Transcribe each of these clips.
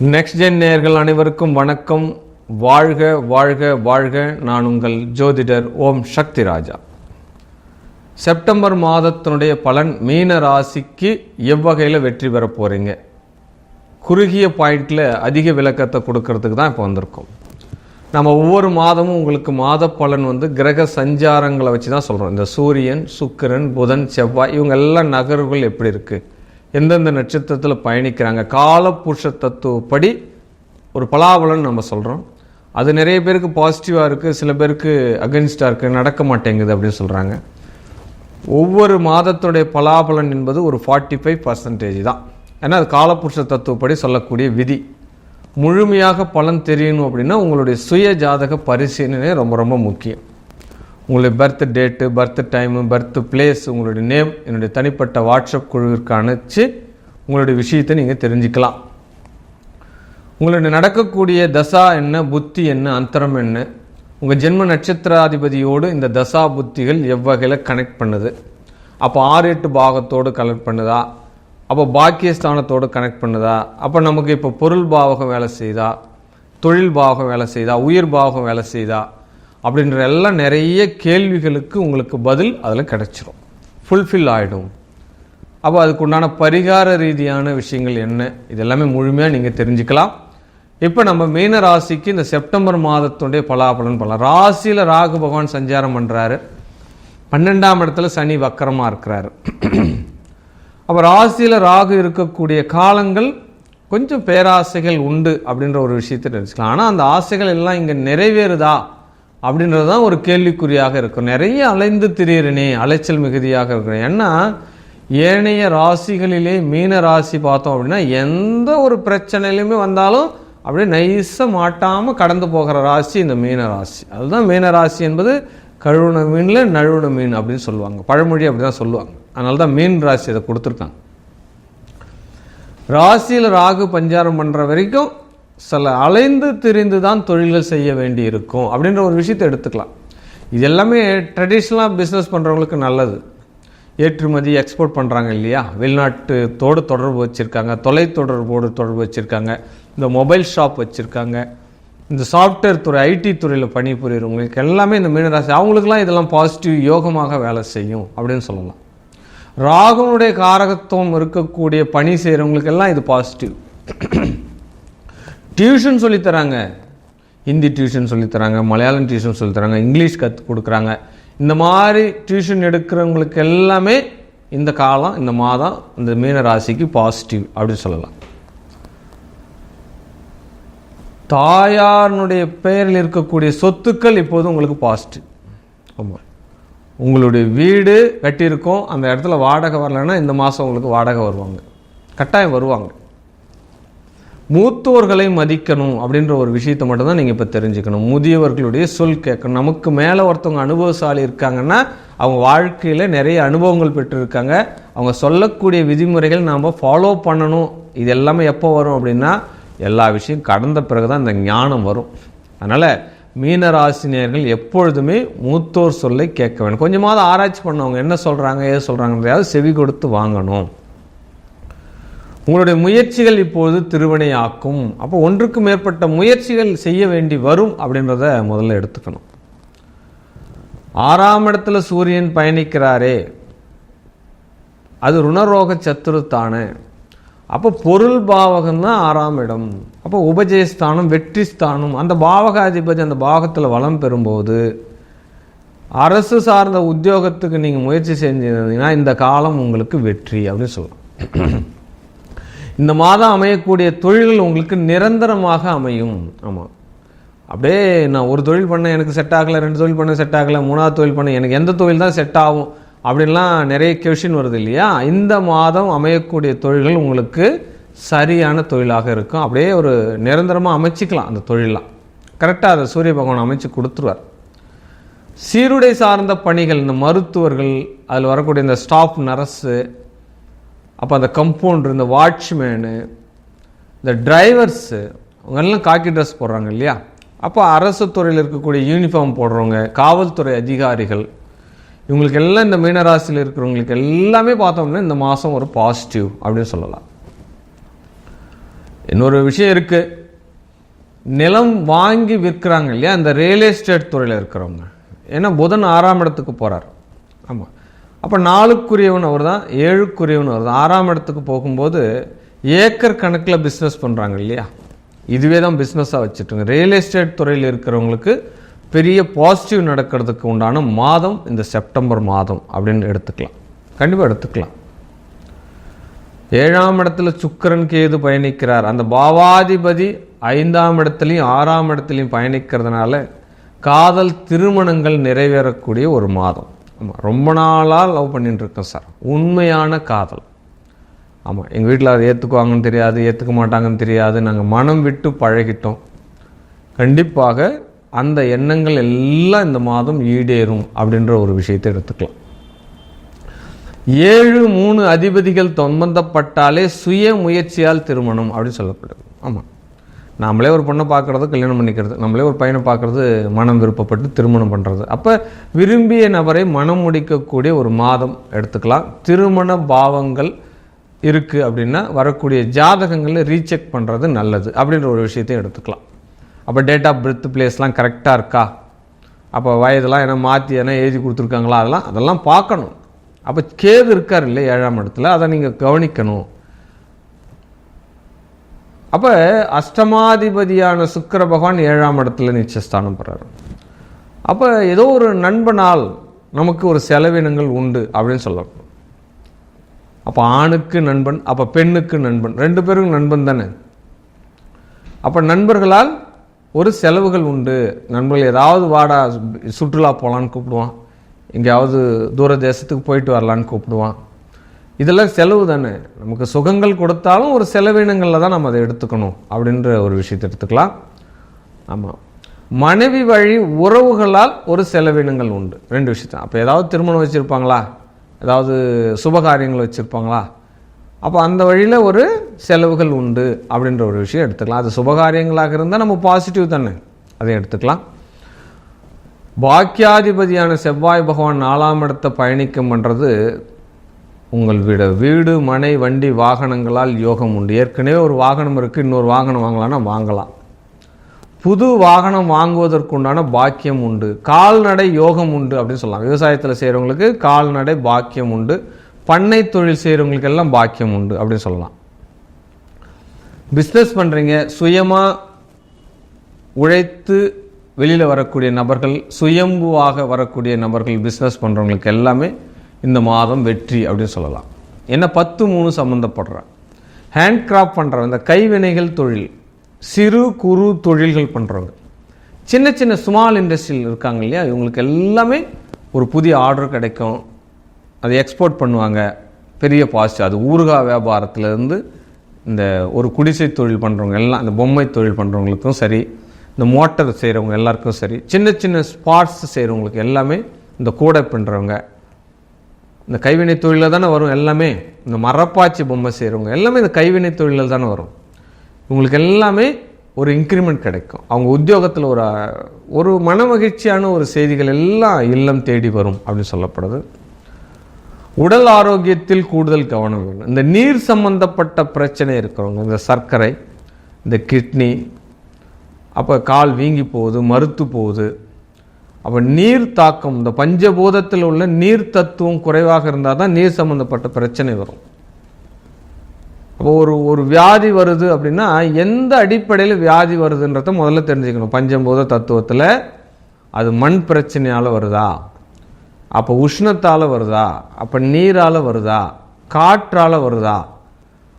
Next gen நேயர்கள் அனைவருக்கும் வணக்கம். வாழ்க வாழ்க வாழ்க. நான் உங்கள் ஜோதிடர் ஓம் சக்தி ராஜா. செப்டம்பர் மாதத்தினுடைய பலன் மீன ராசிக்கு எவ்வகையில் வெற்றி பெற போகிறீங்க, குறுகிய பாயிண்டில் அதிக விளக்கத்தை கொடுக்கறதுக்கு தான் இப்போ வந்திருக்கோம். நம்ம ஒவ்வொரு மாதமும் உங்களுக்கு மாத பலன் கிரக சஞ்சாரங்களை வச்சு தான் சொல்கிறோம். இந்த சூரியன், சுக்கிரன், புதன், செவ்வாய் இவங்க எல்லாம் நகர்வுகள் எப்படி இருக்குது, எந்தெந்த நட்சத்திரத்தில் பயணிக்கிறாங்க, காலபுருஷ தத்துவப்படி ஒரு பலாபலன் நம்ம சொல்கிறோம். அது நிறைய பேருக்கு பாசிட்டிவாக இருக்குது, சில பேருக்கு அகென்ஸ்டாக இருக்குது, நடக்க மாட்டேங்குது அப்படின்னு சொல்கிறாங்க. ஒவ்வொரு மாதத்துடைய பலாபலன் என்பது ஒரு 45% தான். ஏன்னா அது காலபுருஷ தத்துவப்படி சொல்லக்கூடிய விதி. முழுமையாக பலன் தெரியணும் அப்படின்னா உங்களுடைய சுய ஜாதக பரிசீலனை ரொம்ப ரொம்ப முக்கியம். உங்களுடைய birth date, birth time, birth place, உங்களுடைய நேம் என்னுடைய தனிப்பட்ட வாட்ஸ்அப் குழுவிற்கு அனுப்பிச்சு உங்களுடைய விஷயத்தை நீங்கள் தெரிஞ்சுக்கலாம். உங்களுடைய நடக்கக்கூடிய தசா என்ன, புத்தி என்ன, அந்தரம் என்ன, உங்கள் ஜென்ம நட்சத்திராதிபதியோடு இந்த தசா புத்திகள் எவ்வகையில் கனெக்ட் பண்ணுது, அப்போ 6-8 பாகத்தோடு கனெக்ட் பண்ணுதா, அப்போ பாக்கியஸ்தானத்தோடு கனெக்ட் பண்ணுதா, அப்போ நமக்கு இப்போ பொருள் பாவகம் வேலை செய்தா, தொழில் பாவகம் வேலை செய்தா, உயிர் பாவகம் வேலை செய்தா அப்படின்ற எல்லாம் நிறைய கேள்விகளுக்கு உங்களுக்கு பதில் அதில் கிடைச்சிரும், ஃபுல்ஃபில் ஆகிடும். அப்போ அதுக்குண்டான பரிகார ரீதியான விஷயங்கள் என்ன, இதெல்லாமே முழுமையாக நீங்கள் தெரிஞ்சுக்கலாம். இப்போ நம்ம மீன ராசிக்கு இந்த செப்டம்பர் மாதத்துடைய பலாபலன் பண்ணலாம். ராசியில் ராகு பகவான் சஞ்சாரம் பண்ணுறாரு, 12ஆம் இடத்துல சனி வக்கரமாக இருக்கிறாரு. அப்போ ராசியில் ராகு இருக்கக்கூடிய காலங்கள் கொஞ்சம் பேராசைகள் உண்டு அப்படின்ற ஒரு விஷயத்தை தெரிஞ்சுக்கலாம். ஆனால் அந்த ஆசைகள் எல்லாம் இங்கே நிறைவேறுதா அப்படின்றது தான் ஒரு கேள்விக்குறியாக இருக்கும். நிறைய அலைந்து திரியிறனே, அலைச்சல் மிகுதியாக இருக்கிறேன். ஏன்னா ஏனைய ராசிகளிலே மீன ராசி பார்த்தோம் அப்படின்னா எந்த ஒரு பிரச்சனையிலுமே வந்தாலும் அப்படியே நைஸாக மாட்டாமல் கடந்து போகிற ராசி இந்த மீன ராசி. அதுதான் மீன ராசி என்பது கழுவுன மீனில் நழுவுன மீன் அப்படின்னு சொல்லுவாங்க, பழமொழி அப்படி தான் சொல்லுவாங்க. அதனால தான் மீன் ராசி அதை கொடுத்துருக்காங்க. ராசியில் ராகு பஞ்சாரம் பண்ணுற வரைக்கும் சில அலைந்து திரிந்து தான் தொழில்கள் செய்ய வேண்டி இருக்கும் அப்படின்ற ஒரு விஷயத்தை எடுத்துக்கலாம். இது எல்லாமே ட்ரெடிஷ்னலாக பிஸ்னஸ் பண்ணுறவங்களுக்கு நல்லது. ஏற்றுமதி எக்ஸ்போர்ட் பண்ணுறாங்க இல்லையா, வெளிநாட்டுத்தோடு தொடர்பு வச்சுருக்காங்க, தொலைத்தொடர்போடு தொடர்பு வச்சுருக்காங்க, இந்த மொபைல் ஷாப் வச்சுருக்காங்க, இந்த சாஃப்ட்வேர் துறை, ஐடி துறையில் பணிபுரியறவங்களுக்கு எல்லாமே இந்த மீனராசி, அவங்களுக்குலாம் இதெல்லாம் பாசிட்டிவ் யோகமாக வேலை செய்யும் அப்படின்னு சொல்லலாம். ராகுனுடைய காரகத்துவம் இருக்கக்கூடிய பணி செய்கிறவங்களுக்கு எல்லாம் இது பாசிட்டிவ். டியூஷன் சொல்லித்தராங்க, ஹிந்தி டியூஷன் சொல்லித்தராங்க, மலையாளம் டியூஷன் சொல்லித்தராங்க, இங்கிலீஷ் கற்றுக் கொடுக்குறாங்க. இந்த மாதிரி டியூஷன் எடுக்கிறவங்களுக்கு எல்லாமே இந்த காலம், இந்த மாதம் இந்த மீன ராசிக்கு பாசிட்டிவ் அப்படின்னு சொல்லலாம். தாயாருடைய பெயரில் இருக்கக்கூடிய சொத்துக்கள் இப்போது உங்களுக்கு பாசிட்டிவ். ஆமாம், உங்களுடைய வீடு கட்டியிருக்கோம், அந்த இடத்துல வாடகை வரலைன்னா இந்த மாதம் உங்களுக்கு வாடகை வருவாங்க, கட்டாயம் வருவாங்க. மூத்தோர்களை மதிக்கணும் அப்படின்ற ஒரு விஷயத்தை மட்டும்தான் நீங்கள் இப்போ தெரிஞ்சுக்கணும். முதியவர்களுடைய சொல் கேட்கணும். நமக்கு மேலே ஒருத்தவங்க அனுபவசாலி இருக்காங்கன்னா அவங்க வாழ்க்கையில் நிறைய அனுபவங்கள் பெற்றிருக்காங்க, அவங்க சொல்லக்கூடிய விதிமுறைகள் நாம் ஃபாலோ பண்ணணும். இது எல்லாமே எப்போ வரும் அப்படின்னா எல்லா விஷயம் கடந்த பிறகு தான் இந்த ஞானம் வரும். அதனால் மீனராசினியர்கள் எப்பொழுதுமே மூத்தோர் சொல்லை கேட்க வேண்டும். கொஞ்சமாவது ஆராய்ச்சி பண்ணவங்க என்ன சொல்கிறாங்க, ஏது சொல்கிறாங்கன்றதையாவது செவி கொடுத்து வாங்கணும். உங்களுடைய முயற்சிகள் இப்போது திருவினையாக்கும். அப்போ ஒன்றுக்கு மேற்பட்ட முயற்சிகள் செய்ய வேண்டி வரும் அப்படின்றத முதல்ல எடுத்துக்கணும். 6ஆம் இடத்துல சூரியன் பயணிக்கிறாரே, அது ருணரோக சத்துருத்தானே. அப்போ பொருள் பாவகம் தான் 6ஆம் இடம். அப்போ உபஜயஸ்தானம், வெற்றி ஸ்தானம், அந்த பாவகாதிபதி அந்த பாவகத்தில் வளம் பெறும்போது அரசு சார்ந்த உத்தியோகத்துக்கு நீங்கள் முயற்சி செஞ்சிருந்தீங்கன்னா இந்த காலம் உங்களுக்கு வெற்றி அப்படின்னு சொல்லலாம். இந்த மாதம் அமையக்கூடிய தொழில்கள் உங்களுக்கு நிரந்தரமாக அமையும். ஆமாம், அப்படியே நான் ஒரு தொழில் பண்ண எனக்கு செட் ஆகலை, 2 தொழில் பண்ண செட் ஆகலை, 3ஆவது தொழில் பண்ண எனக்கு எந்த தொழில் தான் செட் ஆகும் அப்படின்லாம் நிறைய கொஷின் வருது இல்லையா. இந்த மாதம் அமையக்கூடிய தொழில்கள் உங்களுக்கு சரியான தொழிலாக இருக்கும். அப்படியே ஒரு நிரந்தரமாக அமைச்சிக்கலாம் அந்த தொழிலாம். கரெக்டாக அதை சூரிய பகவான் அமைச்சு கொடுத்துருவார். சீருடை சார்ந்த பணிகள், இந்த மருத்துவர்கள், அதில் வரக்கூடிய இந்த ஸ்டாஃப் நர்ஸு, அப்போ அந்த கம்பவுண்டர், இந்த வாட்ச்மேனு, இந்த டிரைவர்ஸு, அவங்கெல்லாம் காக்கி ட்ரெஸ் போடுறாங்க இல்லையா. அப்போ அரசு துறையில் இருக்கக்கூடிய யூனிஃபார்ம் போடுறவங்க, காவல்துறை அதிகாரிகள், இவங்களுக்கு எல்லாம் இந்த மீனராசியில் இருக்கிறவங்களுக்கு எல்லாமே பார்த்தோம்னா இந்த மாதம் ஒரு பாசிட்டிவ் அப்படின்னு சொல்லலாம். இன்னொரு விஷயம் இருக்குது, நிலம் வாங்கி விற்கிறாங்க இல்லையா, அந்த ரியல் எஸ்டேட் துறையில் இருக்கிறவங்க. ஏன்னா புதன் 6ஆம் இடத்துக்கு போகிறார். ஆமாம், அப்போ 4க்குரியவன் அவர் தான், 7க்குரியவன் அவர் தான். 6ஆம் இடத்துக்கு போகும்போது ஏக்கர் கணக்கில் பிஸ்னஸ் பண்ணுறாங்க இல்லையா, இதுவே தான் பிஸ்னஸாக வச்சுட்டுங்க. ரியல் எஸ்டேட் துறையில் இருக்கிறவங்களுக்கு பெரிய பாசிட்டிவ் நடக்கிறதுக்கு உண்டான மாதம் இந்த செப்டம்பர் மாதம் அப்படின்னு எடுத்துக்கலாம், கண்டிப்பாக எடுத்துக்கலாம். 7ஆம் இடத்துல சுக்கிரன் கேது பயணிக்கிறார். அந்த பாவாதிபதி 5ஆம் இடத்துலையும் 6ஆம் இடத்துலையும் பயணிக்கிறதுனால காதல் திருமணங்கள் நிறைவேறக்கூடிய ஒரு மாதம். ஆமாம், ரொம்ப நாளாக லவ் பண்ணிட்டு இருக்கேன் சார், உண்மையான காதல். ஆமாம், எங்கள் வீட்டில் அதை ஏற்றுக்குவாங்கன்னு தெரியாது, ஏற்றுக்க மாட்டாங்கன்னு தெரியாது, நாங்கள் மனம் விட்டு பழகிட்டோம். கண்டிப்பாக அந்த எண்ணங்கள் எல்லாம் இந்த மாதம் ஈடேறும் அப்படின்ற ஒரு விஷயத்தை எடுத்துக்கலாம். 7-3 அதிபதிகள் சம்பந்தப்பட்டாலே சுய முயற்சியால் திருமணம் அப்படின்னு சொல்லப்படுது. ஆமாம், நாமளே ஒரு பொண்ணை பார்க்குறது, கல்யாணம் பண்ணிக்கிறது, நம்மளே ஒரு பையனை பார்க்குறது, மனம் விருப்பப்பட்டு திருமணம் பண்ணுறது. அப்போ விரும்பிய நபரை மனம் முடிக்கக்கூடிய ஒரு மாதம் எடுத்துக்கலாம். திருமண பாவங்கள் இருக்குது அப்படின்னா வரக்கூடிய ஜாதகங்களில் ரீசெக் பண்ணுறது நல்லது அப்படின்ற ஒரு விஷயத்தையும் எடுத்துக்கலாம். அப்போ டேட் ஆஃப் பர்த் பிளேஸ்லாம் கரெக்டாக இருக்கா, அப்போ வயதெல்லாம் என்ன மாற்றி என்ன எழுதி கொடுத்துருக்காங்களா, அதெல்லாம் பார்க்கணும். அப்போ கேது இருக்கார் இல்லை 7ஆம் இடத்துல, அதை நீங்கள் கவனிக்கணும். அப்போ அஷ்டமாதிபதியான சுக்கிர பகவான் 7ஆம் இடத்துல நீச்சஸ்தானம் பெறாரு. அப்போ ஏதோ ஒரு நண்பனால் நமக்கு ஒரு செலவினங்கள் உண்டு அப்படின்னு சொல்லணும். அப்போ ஆணுக்கு நண்பன், அப்போ பெண்ணுக்கு நண்பன், 2 பேருக்கும் நண்பன் தானே. அப்போ நண்பர்களால் ஒரு செலவுகள் உண்டு. நண்பர்கள் ஏதாவது வாடா சுற்றுலா போகலான்னு கூப்பிடுவான், எங்கேயாவது தூர தேசத்துக்கு போயிட்டு வரலான்னு கூப்பிடுவான். இதெல்லாம் செலவு தானே. நமக்கு சுகங்கள் கொடுத்தாலும் ஒரு செலவினங்களில் தான் நம்ம அதை எடுத்துக்கணும் அப்படின்ற ஒரு விஷயத்தை எடுத்துக்கலாம். ஆமாம், மனைவி வழி உறவுகளால் ஒரு செலவினங்கள் உண்டு, 2 விஷயத்தான். அப்போ ஏதாவது திருமணம் வச்சுருப்பாங்களா, ஏதாவது சுபகாரியங்கள் வச்சுருப்பாங்களா, அப்போ அந்த வழியில் ஒரு செலவுகள் உண்டு அப்படின்ற ஒரு விஷயம் எடுத்துக்கலாம். அது சுபகாரியங்களாக இருந்தால் நம்ம பாசிட்டிவ் தானே, அதை எடுத்துக்கலாம். பாக்கியாதிபதியான செவ்வாய் பகவான் 4ஆம் இடத்தை பயணிக்கம் பண்ணுறது உங்கள் வீடு மனை வண்டி வாகனங்களால் யோகம் உண்டு. ஏற்கனவே ஒரு வாகனம் இருக்குது, இன்னொரு வாகனம் வாங்கலான்னா வாங்கலாம். புது வாகனம் வாங்குவதற்குண்டான பாக்கியம் உண்டு. கால்நடை யோகம் உண்டு அப்படின்னு சொல்லலாம். விவசாயத்தில் செய்கிறவங்களுக்கு கால்நடை பாக்கியம் உண்டு. பண்ணை தொழில் செய்கிறவங்களுக்கு எல்லாம் பாக்கியம் உண்டு அப்படின்னு சொல்லலாம். பிஸ்னஸ் பண்ணுறீங்க, சுயமாக உழைத்து வெளியில் வரக்கூடிய நபர்கள், சுயம்புவாக வரக்கூடிய நபர்கள், பிஸ்னஸ் பண்ணுறவங்களுக்கு எல்லாமே இந்த மாதம் வெற்றி அப்படின்னு சொல்லலாம். ஏன்னா 10-3 சம்மந்தப்படுற ஹேண்ட்கிராஃப்ட் பண்ணுறவங்க, இந்த கைவினைகள் தொழில், சிறு குறு தொழில்கள் பண்ணுறவங்க, சின்ன சின்ன ஸ்மால் இண்டஸ்ட்ரியில் இருக்காங்க இல்லையா, இவங்களுக்கு எல்லாமே ஒரு புதிய ஆர்டர் கிடைக்கும். அதை எக்ஸ்போர்ட் பண்ணுவாங்க, பெரிய பாசிட்டிவ். அது ஊறுகாய் வியாபாரத்திலேருந்து இந்த ஒரு குடிசை தொழில் பண்ணுறவங்க எல்லாம், இந்த பொம்மை தொழில் பண்ணுறவங்களுக்கும் சரி, இந்த மோட்டர் செய்கிறவங்க எல்லாருக்கும் சரி, சின்ன சின்ன ஸ்பாட்ஸ் செய்கிறவங்களுக்கு எல்லாமே, இந்த கூடை பண்ணுறவங்க, இந்த கைவினை தொழிலில் தானே வரும் எல்லாமே. இந்த மரப்பாச்சி பொம்மை செய்கிறவங்க எல்லாமே இந்த கைவினை தொழிலில் தானே வரும். இவங்களுக்கு எல்லாமே ஒரு இன்க்ரிமெண்ட் கிடைக்கும். அவங்க உத்தியோகத்தில் ஒரு மன மகிழ்ச்சியான ஒரு செய்திகள் எல்லாம் இல்லம் தேடி வரும் அப்படின்னு சொல்லப்படுது. உடல் ஆரோக்கியத்தில் கூடுதல் கவனம் வேணும். இந்த நீர் சம்பந்தப்பட்ட பிரச்சனை இருக்கிறவங்க, இந்த சர்க்கரை, இந்த கிட்னி, அப்போ கால் வீங்கி போகுது, மறுத்து போகுது, அப்போ நீர் தாக்கம், இந்த பஞ்சபூதத்தில் உள்ள நீர் தத்துவம் குறைவாக இருந்தால் தான் நீர் சம்பந்தப்பட்ட பிரச்சனை வரும். அப்போ ஒரு வியாதி வருது அப்படின்னா எந்த அடிப்படையில் வியாதி வருதுன்றத முதல்ல தெரிஞ்சுக்கணும். பஞ்சபூத தத்துவத்தில் அது மண் பிரச்சனையால் வருதா, அப்போ உஷ்ணத்தால் வருதா, அப்போ நீரால் வருதா, காற்றால் வருதா,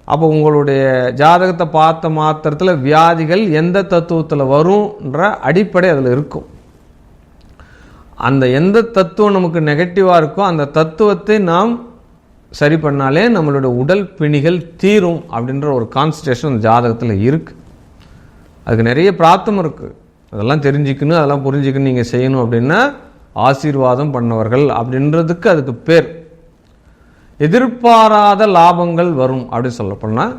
அப்போ உங்களுடைய ஜாதகத்தை பார்த்த மாத்திரத்தில் வியாதிகள் எந்த தத்துவத்தில் வரும்ன்ற அடிப்படை அதில் இருக்கும். அந்த எந்த தத்துவம் நமக்கு நெகட்டிவாக இருக்கோ அந்த தத்துவத்தை நாம் சரி பண்ணாலே நம்மளுடைய உடல் பிணிகள் தீரும் அப்படின்ற ஒரு கான்சன்ட்ரேஷன் அந்த ஜாதகத்தில் இருக்குது. அதுக்கு நிறைய பிரார்த்தம் இருக்குது. அதெல்லாம் தெரிஞ்சுக்கணும், அதெல்லாம் புரிஞ்சுக்கணும், நீங்கள் செய்யணும் அப்படின்னா ஆசீர்வாதம் பண்ணவர்கள் அப்படின்றதுக்கு அதுக்கு பேர். எதிர்பாராத லாபங்கள் வரும் அப்படின்னு சொல்லப்போனால்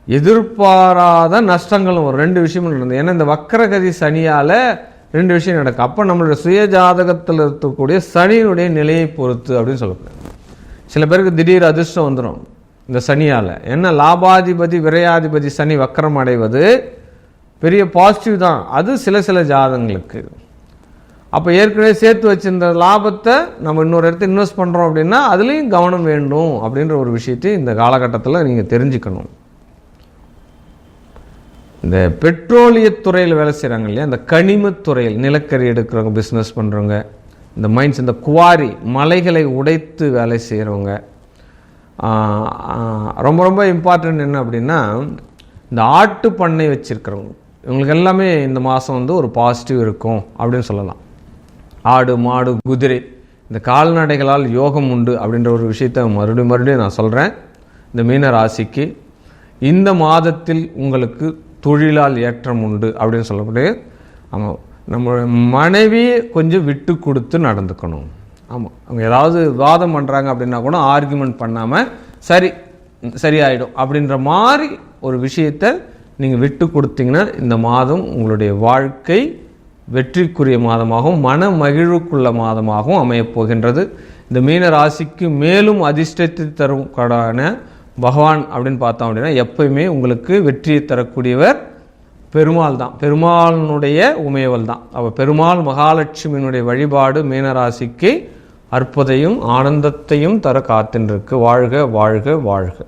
எதிர்பாராத நஷ்டங்களும் வரும். 2 விஷயமும் நடந்தது. ஏன்னா இந்த வக்கரகதி சனியால் 2 விஷயம் நடக்கும். அப்போ நம்மளுடைய சுய ஜாதகத்தில் இருக்கக்கூடிய சனியினுடைய நிலையை பொறுத்து அப்படின்னு சொல்லப்படுது. சில பேருக்கு திடீர் அதிர்ஷ்டம் வந்துடும், இந்த சனியால். என்ன லாபாதிபதி விரையாதிபதி சனி வக்கரம் அடைவது பெரிய பாசிட்டிவ் தான், அது சில ஜாதகங்களுக்கு. அப்போ ஏற்கனவே சேர்த்து வச்சிருந்த லாபத்தை நம்ம இன்னொரு இடத்துல இன்வெஸ்ட் பண்ணுறோம் அப்படின்னா அதுலேயும் கவனம் வேண்டும் அப்படின்ற ஒரு விஷயத்தை இந்த காலகட்டத்தில் நீங்கள் தெரிஞ்சுக்கணும். இந்த பெட்ரோலியத்துறையில் வேலை செய்கிறாங்க இல்லையா, இந்த கனிமத்துறையில் நிலக்கரி எடுக்கிறவங்க, பிஸ்னஸ் பண்ணுறவங்க, இந்த மைன்ஸ், இந்த குவாரி மலைகளை உடைத்து வேலை செய்கிறவங்க, ரொம்ப ரொம்ப இம்பார்ட்டன்ட் என்ன அப்படின்னா இந்த ஆட்டு பண்ணை வச்சுருக்கிறவங்க, இவங்களுக்கு எல்லாமே இந்த மாதம் ஒரு பாசிட்டிவ் இருக்கும் அப்படின்னு சொல்லலாம். ஆடு மாடு குதிரை இந்த கால்நடைகளால் யோகம் உண்டு அப்படின்ற ஒரு விஷயத்தை மறுபடியும் நான் சொல்கிறேன். இந்த மீன ராசிக்கு இந்த மாதத்தில் உங்களுக்கு தொழிலால் ஏற்றம் உண்டு அப்படின்னு சொல்லக்கூடிய, ஆமாம், நம்ம மனைவியை கொஞ்சம் விட்டு கொடுத்து நடந்துக்கணும். ஆமாம், அவங்க ஏதாவது வாதம் பண்ணுறாங்க அப்படின்னா கூட ஆர்கியூமெண்ட் பண்ணாமல் சரியாயிடும் அப்படின்ற மாதிரி ஒரு விஷயத்தை நீங்கள் விட்டு கொடுத்தீங்கன்னா இந்த மாதம் உங்களுடைய வாழ்க்கை வெற்றிக்குரிய மாதமாகவும் மன மகிழ்வுக்குள்ள மாதமாகவும் அமையப்போகின்றது. இந்த மீன ராசிக்கு மேலும் அதிர்ஷ்டத்தை தரும் கடான பகவான் அப்படின்னு பார்த்தோம் அப்படின்னா எப்பயுமே உங்களுக்கு வெற்றியை தரக்கூடியவர் பெருமாள் தான், பெருமாளினுடைய உமையவள் தான். அப்போ பெருமாள் மகாலட்சுமியினுடைய வழிபாடு மீனராசிக்கு அற்புதையும் ஆனந்தத்தையும் தர காத்துருக்கு. வாழ்க வாழ்க வாழ்க.